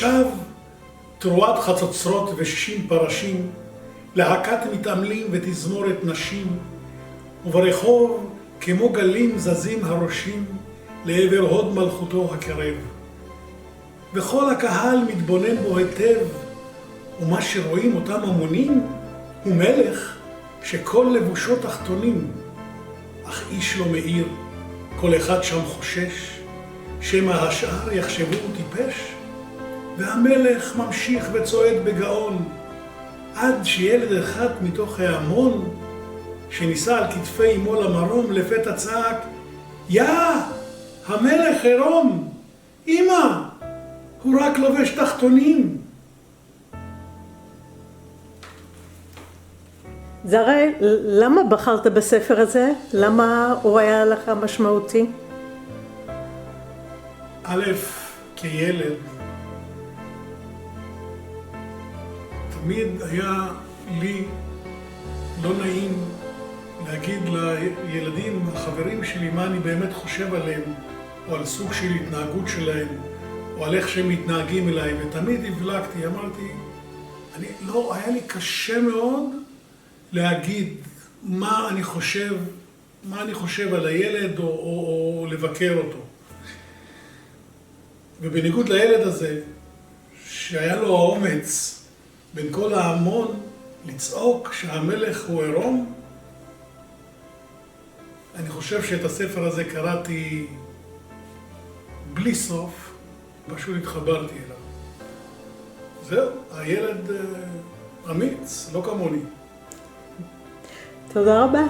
עכשיו תרועת חצוצרות ושישים פרשים, להקת מתעמלים ותזמורת נשים, וברחוב כמו גלים זזים הראשים לעבר הוד מלכותו הקרב. וכל הקהל מתבונן בו היטב, ומה שרואים אותם המונים הוא מלך שכל לבושו תחתונים. אך איש לא מאיר, כל אחד שם חושש, שמא השאר יחשבו טיפש. והמלך ממשיך וצועד בגאון, עד שילד אחד מתוך ההמון, שניסה על כתפי אמו למרום, לפתע צעק, יא, המלך עירום, אמא, הוא רק לובש תחתונים. זרה, למה בחרת בספר הזה? למה הוא היה לך משמעותי? א', כילד, תמיד היה לי לא נעים להגיד לילדים, החברים שלי, מה אני באמת חושב עליהם, או על סוג של התנהגות שלהם, או על איך שהם מתנהגים אליי, ותמיד הבלגתי, אמרתי, היה לי קשה מאוד להגיד מה אני חושב על הילד, או לבקר אותו. ובניגוד לילד הזה, שהיה לו האומץ בין כל ההמון לצעוק שהמלך הוא עירום, אני חושב שאת הספר הזה קראתי בלי סוף, פשוט התחברתי אליו. זהו, הילד אמיץ, לא כמוני. תודה רבה.